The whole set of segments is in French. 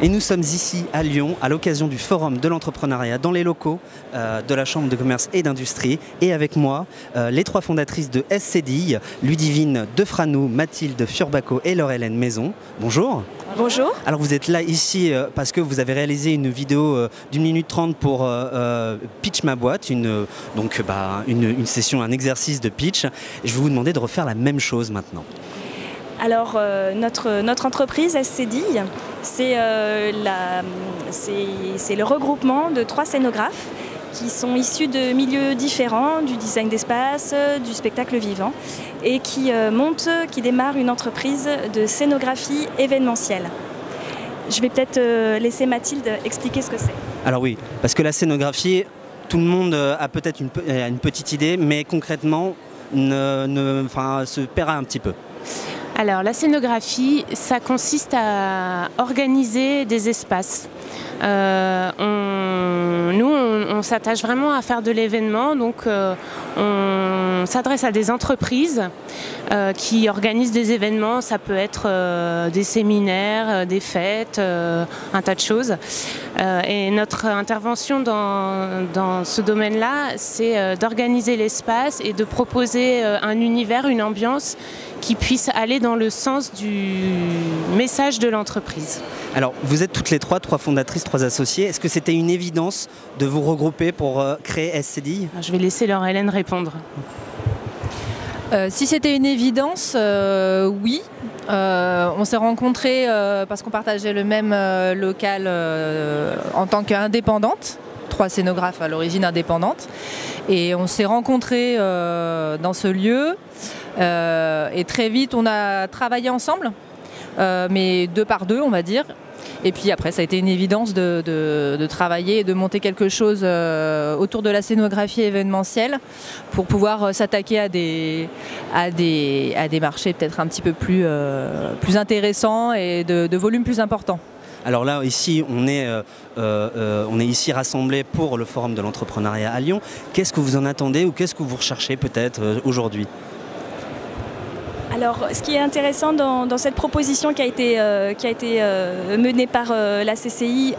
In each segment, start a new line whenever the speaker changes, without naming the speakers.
Et nous sommes ici à Lyon à l'occasion du Forum de l'entrepreneuriat dans les locaux de la Chambre de commerce et d'industrie. Et avec moi, les trois fondatrices de SCDI, Ludivine Defranou, Mathilde Furbaco et Laure-Hélène Maison. Bonjour.
Bonjour.
Alors vous êtes là ici parce que vous avez réalisé une vidéo d'1 minute 30 pour Pitch ma boîte, une session, un exercice de pitch. Je vais vous demander de refaire la même chose maintenant.
Alors notre entreprise SCDI, c'est le regroupement de 3 scénographes qui sont issus de milieux différents, du design d'espace, du spectacle vivant, et qui démarrent une entreprise de scénographie événementielle. Je vais peut-être laisser Mathilde expliquer ce que c'est.
Alors oui, parce que la scénographie, tout le monde a peut-être une petite idée, mais concrètement se paiera un petit peu.
Alors la scénographie, ça consiste à organiser des espaces. On s'attache vraiment à faire de l'événement, donc on s'adresse à des entreprises qui organisent des événements. Ça peut être des séminaires, des fêtes, un tas de choses. Et notre intervention dans ce domaine-là, c'est d'organiser l'espace et de proposer un univers, une ambiance qui puisse aller dans le sens du message de l'entreprise.
Alors, vous êtes toutes les trois fondatrices, 3 associées. Est-ce que c'était une évidence de vous regrouper pour créer SCDI ?
Je vais laisser Laure-Hélène répondre.
Si c'était une évidence, oui. On s'est rencontrés parce qu'on partageait le même local en tant qu'indépendante. 3 scénographes à l'origine indépendantes. Et on s'est rencontrés dans ce lieu. Et très vite, on a travaillé ensemble, mais 2 par 2, on va dire. Et puis après, ça a été une évidence de travailler et de monter quelque chose autour de la scénographie événementielle pour pouvoir s'attaquer à des marchés peut-être un petit peu plus intéressants et de volume plus important.
Alors là, ici, on est ici rassemblés pour le Forum de l'entrepreneuriat à Lyon. Qu'est-ce que vous en attendez ou qu'est-ce que vous recherchez peut-être aujourd'hui ?
Alors, ce qui est intéressant dans cette proposition qui a été menée par la CCI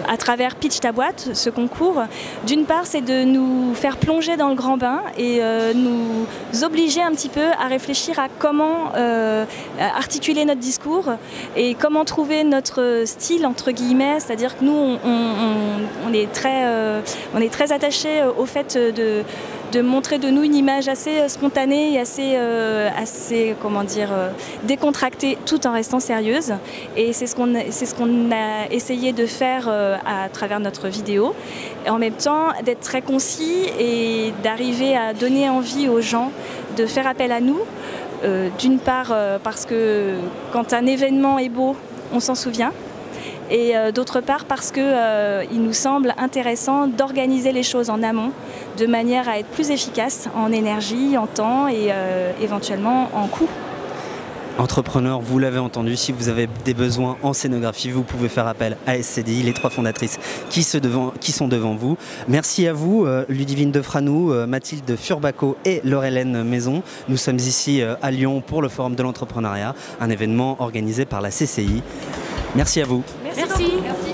à travers Pitch ta boîte, ce concours, d'une part, c'est de nous faire plonger dans le grand bain et nous obliger un petit peu à réfléchir à comment articuler notre discours et comment trouver notre style, entre guillemets. C'est-à-dire que nous, on est très attachés au fait de montrer de nous une image assez spontanée et assez décontractée tout en restant sérieuse. Et c'est ce qu'on a essayé de faire à travers notre vidéo. Et en même temps, d'être très concis et d'arriver à donner envie aux gens de faire appel à nous. D'une part parce que quand un événement est beau, on s'en souvient. Et d'autre part parce qu'il nous semble intéressant d'organiser les choses en amont de manière à être plus efficace en énergie, en temps et éventuellement en coût.
Entrepreneurs, vous l'avez entendu, si vous avez des besoins en scénographie, vous pouvez faire appel à SCDI, les 3 fondatrices qui sont devant vous. Merci à vous, Ludivine Defranou, Mathilde Furbaco et Laure-Hélène Maison. Nous sommes ici à Lyon pour le Forum de l'entrepreneuriat, un événement organisé par la CCI. Merci à vous.
Merci.